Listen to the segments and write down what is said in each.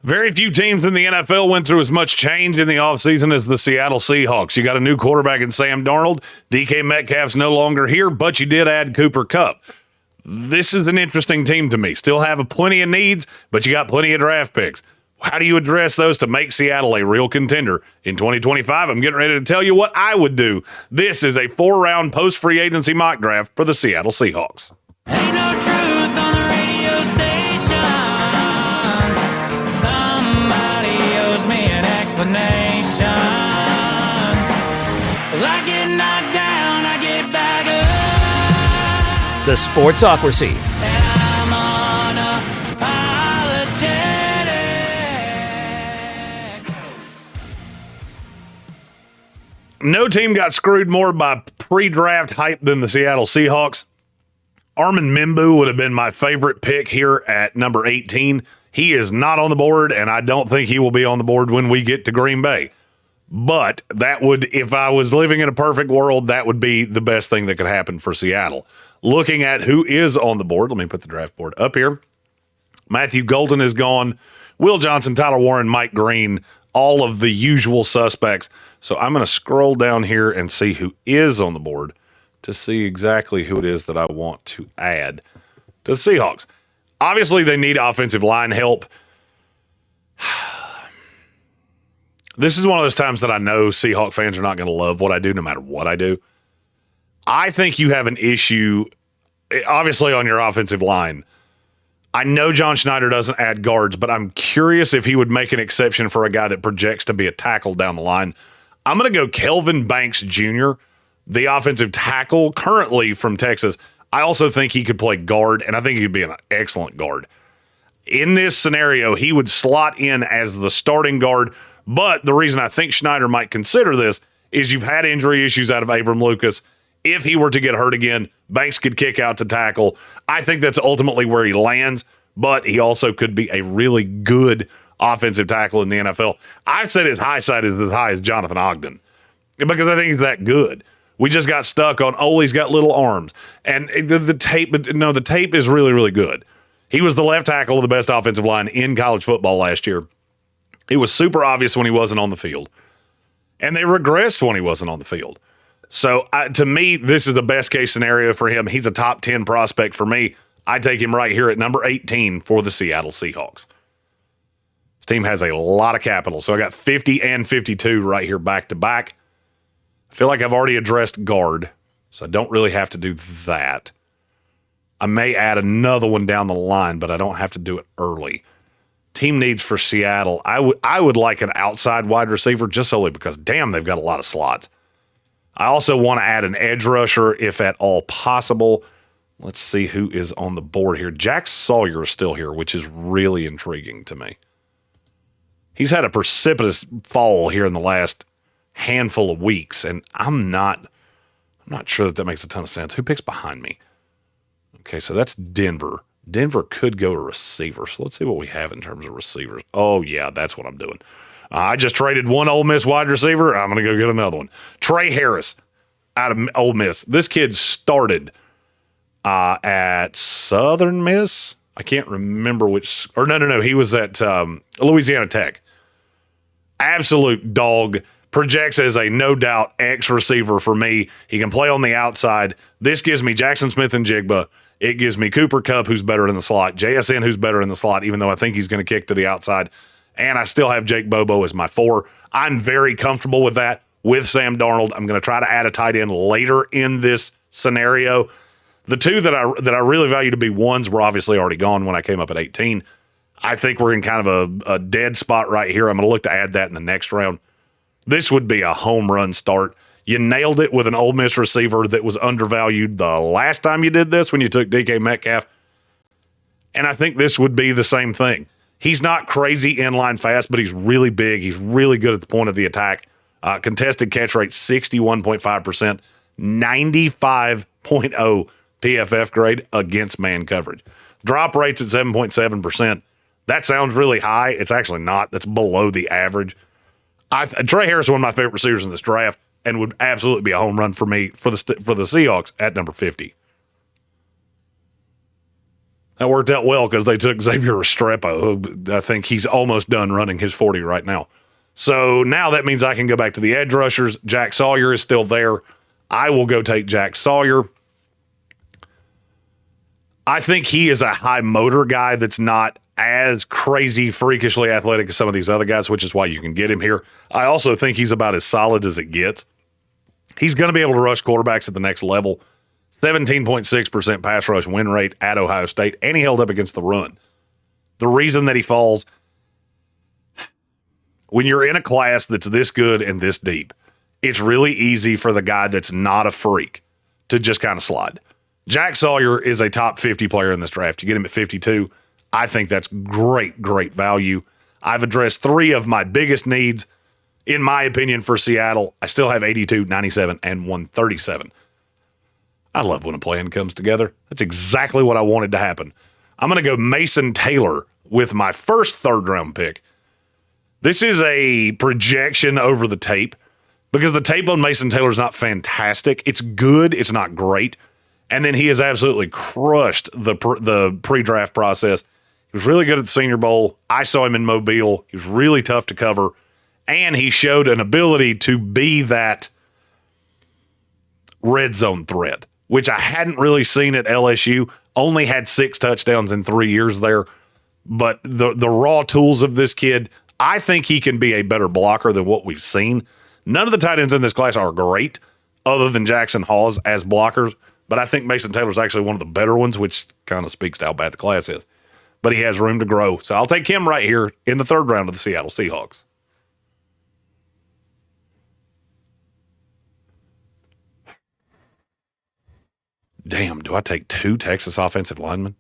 Very few teams in the NFL went through as much change in the offseason as the Seattle Seahawks. You got a new quarterback in Sam Darnold. DK Metcalf's no longer here, but you did add Cooper Kupp. This is an interesting team to me. Still have plenty of needs, but you got plenty of draft picks. How do you address those to make Seattle a real contender in 2025? I'm getting ready to tell you what I would do. This is a 4-round post-free agency mock draft for the Seattle Seahawks. Ain't no truth on the radio station. Somebody owes me an explanation. Well, I get knocked down, I get back up. The Sportsocracy. And I'm unapologetic. No team got screwed more by pre-draft hype than the Seattle Seahawks. Armin Mimbu would have been my favorite pick here at number 18. He is not on the board, and I don't think he will be on the board when we get to Green Bay. But that would, if I was living in a perfect world, that would be the best thing that could happen for Seattle. Looking at who is on the board, let me put the draft board up here. Matthew Golden is gone. Will Johnson, Tyler Warren, Mike Green, all of the usual suspects. So I'm going to scroll down here and see who is on the board to see exactly who it is that I want to add to the Seahawks. Obviously, they need offensive line help. This is one of those times that I know Seahawk fans are not going to love what I do no matter what I do. I think you have an issue, obviously, on your offensive line. I know John Schneider doesn't add guards, but I'm curious if he would make an exception for a guy that projects to be a tackle down the line. I'm going to go Kelvin Banks Jr., the offensive tackle currently from Texas. I also think he could play guard, and I think he could be an excellent guard. In this scenario, he would slot in as the starting guard, but the reason I think Schneider might consider this is you've had injury issues out of Abram Lucas. If he were to get hurt again, Banks could kick out to tackle. I think that's ultimately where he lands, but he also could be a really good offensive tackle in the NFL. I've said his high side is as high as Jonathan Ogden because I think he's that good. We just got stuck on, he's got little arms. And the tape is really, really good. He was the left tackle of the best offensive line in college football last year. It was super obvious when he wasn't on the field. And they regressed when he wasn't on the field. So, to me, this is the best case scenario for him. He's a top 10 prospect for me. I take him right here at number 18 for the Seattle Seahawks. This team has a lot of capital. So, I got 50 and 52 right here back to back. I feel like I've already addressed guard, so I don't really have to do that. I may add another one down the line, but I don't have to do it early. Team needs for Seattle. I would like an outside wide receiver just solely because, damn, they've got a lot of slots. I also want to add an edge rusher if at all possible. Let's see who is on the board here. Jack Sawyer is still here, which is really intriguing to me. He's had a precipitous fall here in the last handful of weeks, and I'm not sure that makes a ton of sense. Who picks behind me? Okay, so that's Denver. Denver could go to receiver. So let's see what we have in terms of receivers. Oh, yeah, that's what I'm doing. I just traded one Ole Miss wide receiver. I'm going to go get another one. Tre Harris out of Ole Miss. This kid started at Southern Miss. I can't remember which. Or no. He was at Louisiana Tech. Absolute dog. Projects as a no-doubt X receiver for me. He can play on the outside. This gives me Jackson Smith and Jigba. It gives me Cooper Kupp, who's better in the slot. JSN, who's better in the slot, even though I think he's going to kick to the outside. And I still have Jake Bobo as my 4. I'm very comfortable with that with Sam Darnold. I'm going to try to add a tight end later in this scenario. The 2 that I really value to be 1s were obviously already gone when I came up at 18. I think we're in kind of a dead spot right here. I'm going to look to add that in the next round. This would be a home run start. You nailed it with an Ole Miss receiver that was undervalued the last time you did this when you took DK Metcalf. And I think this would be the same thing. He's not crazy inline fast, but he's really big. He's really good at the point of the attack. Contested catch rate, 61.5%, 95.0 PFF grade against man coverage. Drop rates at 7.7%. That sounds really high. It's actually not. That's below the average. Tre Harris is one of my favorite receivers in this draft and would absolutely be a home run for me for the Seahawks at number 50. That worked out well because they took Xavier Restrepo, who I think he's almost done running his 40 right now. So now that means I can go back to the edge rushers. Jack Sawyer is still there. I will go take Jack Sawyer. I think he is a high motor guy that's not as crazy, freakishly athletic as some of these other guys, which is why you can get him here. I also think he's about as solid as it gets. He's going to be able to rush quarterbacks at the next level. 17.6% pass rush win rate at Ohio State, and he held up against the run. The reason that he falls, when you're in a class that's this good and this deep, it's really easy for the guy that's not a freak to just kind of slide. Jack Sawyer is a top 50 player in this draft. You get him at 52. I think that's great, great value. I've addressed 3 of my biggest needs, in my opinion, for Seattle. I still have 82, 97, and 137. I love when a plan comes together. That's exactly what I wanted to happen. I'm going to go Mason Taylor with my first third-round pick. This is a projection over the tape because the tape on Mason Taylor is not fantastic. It's good. It's not great. And then he has absolutely crushed the pre-draft process. He was really good at the Senior Bowl. I saw him in Mobile. He was really tough to cover. And he showed an ability to be that red zone threat, which I hadn't really seen at LSU. Only had 6 touchdowns in 3 years there. But the raw tools of this kid, I think he can be a better blocker than what we've seen. None of the tight ends in this class are great, other than Jackson Hawes as blockers. But I think Mason Taylor's actually one of the better ones, which kind of speaks to how bad the class is. But he has room to grow. So I'll take him right here in the third round of the Seattle Seahawks. Damn, do I take 2 Texas offensive linemen?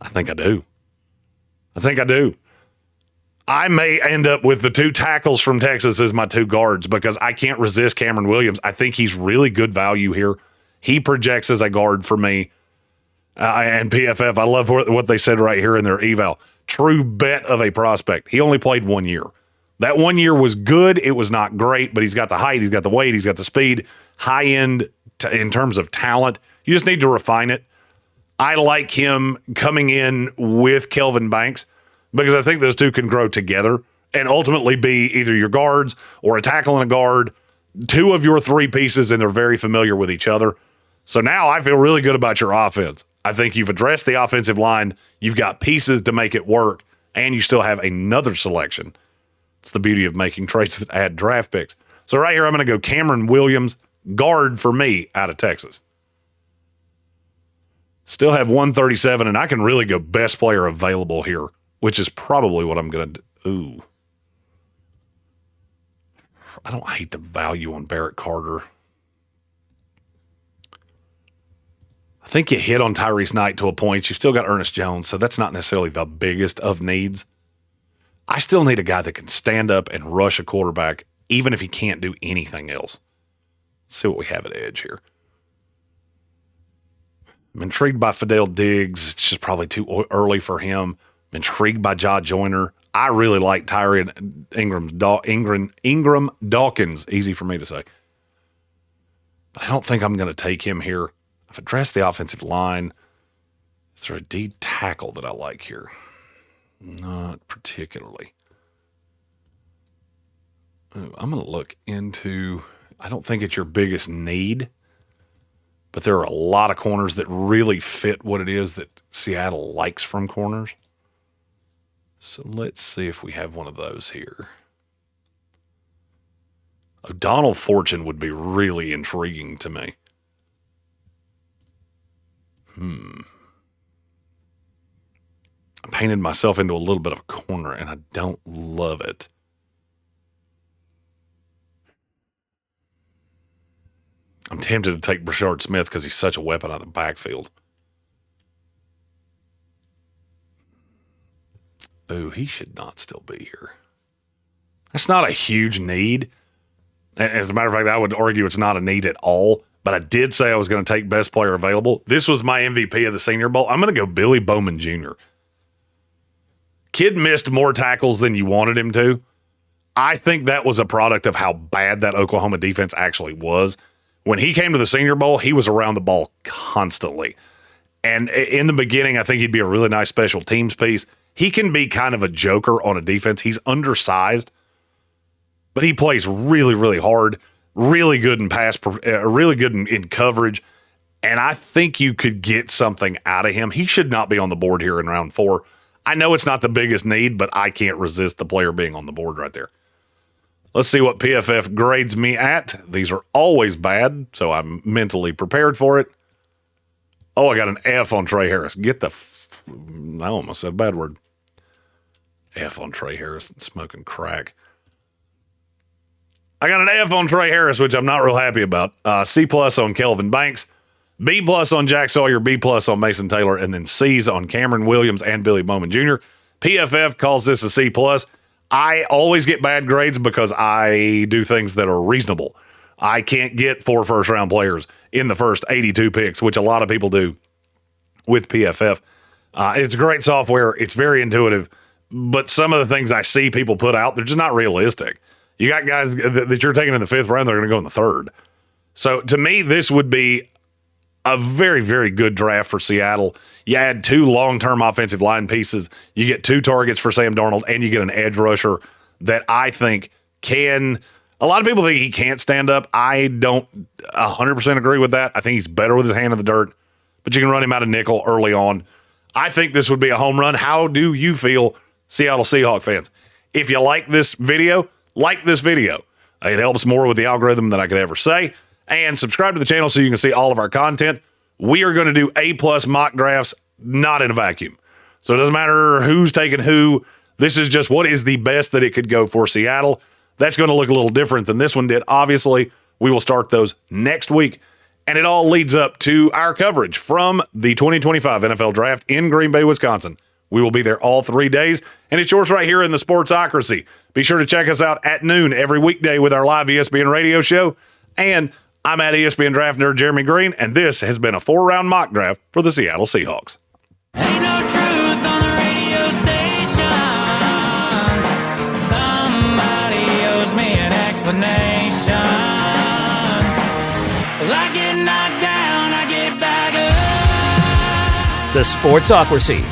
I think I do. I may end up with the 2 tackles from Texas as my 2 guards because I can't resist Cameron Williams. I think he's really good value here. He projects as a guard for me. And PFF, I love what they said right here in their eval. True bet of a prospect. He only played 1 year. That 1 year was good. It was not great, but he's got the height, he's got the weight, he's got the speed, high end in terms of talent. You just need to refine it. I like him coming in with Kelvin Banks because I think those 2 can grow together and ultimately be either your guards or a tackle and a guard, 2 of your 3 pieces, and they're very familiar with each other. So now I feel really good about your offense. I think you've addressed the offensive line. You've got pieces to make it work, and you still have another selection. It's the beauty of making trades that add draft picks. So right here, I'm going to go Cameron Williams, guard for me out of Texas. Still have 137, and I can really go best player available here, which is probably what I'm going to do. Ooh. I don't hate the value on Barrett Carter. I think you hit on Tyrese Knight to a point. You've still got Ernest Jones, so that's not necessarily the biggest of needs. I still need a guy that can stand up and rush a quarterback, even if he can't do anything else. Let's see what we have at edge here. I'm intrigued by Fidel Diggs. It's just probably too early for him. I'm intrigued by Ja Joyner. I really like Tyrion Ingram Dawkins. Easy for me to say. But I don't think I'm going to take him here. I've addressed the offensive line. Is there a D tackle that I like here? Not particularly. I'm going to look into, I don't think it's your biggest need, but there are a lot of corners that really fit what it is that Seattle likes from corners. So let's see if we have one of those here. O'Donnell Fortune would be really intriguing to me. I painted myself into a little bit of a corner, and I don't love it. I'm tempted to take Brashard Smith because he's such a weapon out of the backfield. Oh, he should not still be here. That's not a huge need. As a matter of fact, I would argue it's not a need at all. But I did say I was going to take best player available. This was my MVP of the Senior Bowl. I'm going to go Billy Bowman Jr. Kid missed more tackles than you wanted him to. I think that was a product of how bad that Oklahoma defense actually was. When he came to the Senior Bowl, he was around the ball constantly. And in the beginning, I think he'd be a really nice special teams piece. He can be kind of a joker on a defense. He's undersized, but he plays really, really hard, really good in really good in coverage. And I think you could get something out of him. He should not be on the board here in round 4. I know it's not the biggest need, but I can't resist the player being on the board right there. Let's see what PFF grades me at. These are always bad, so I'm mentally prepared for it. Oh, I got an F on Tre Harris. I almost said a bad word. F on Tre Harris and smoking crack. I got an F on Tre Harris, which I'm not real happy about. C+ on Kelvin Banks. B+ on Jack Sawyer. B+ on Mason Taylor. And then C's on Cameron Williams and Billy Bowman Jr. PFF calls this a C+. I always get bad grades because I do things that are reasonable. I can't get 4 first-round players in the first 82 picks, which a lot of people do with PFF. It's great software. It's very intuitive. But some of the things I see people put out, they're just not realistic. You got guys that you're taking in the 5th round, they're going to go in the 3rd. So to me, this would be a very, very good draft for Seattle. You add 2 long-term offensive line pieces. You get 2 targets for Sam Darnold, and you get an edge rusher that I think can – a lot of people think he can't stand up. I don't 100% agree with that. I think he's better with his hand in the dirt, but you can run him out of nickel early on. I think this would be a home run. How do you feel, Seattle Seahawks fans? If you like this video, like this video. It helps more with the algorithm than I could ever say. And subscribe to the channel so you can see all of our content. We are going to do A+ mock drafts, not in a vacuum. So it doesn't matter who's taking who. This is just what is the best that it could go for Seattle. That's going to look a little different than this one did. Obviously, we will start those next week. And it all leads up to our coverage from the 2025 NFL Draft in Green Bay, Wisconsin. We will be there all 3 days, and it's yours right here in the Sportsocracy. Be sure to check us out at noon every weekday with our live ESPN radio show. And I'm at ESPN Draft Nerd Jeremy Green, and this has been a 4-round mock draft for the Seattle Seahawks. Ain't no truth on the radio station. Somebody owes me an explanation. Well, I get knocked down, I get back up. The Sportsocracy.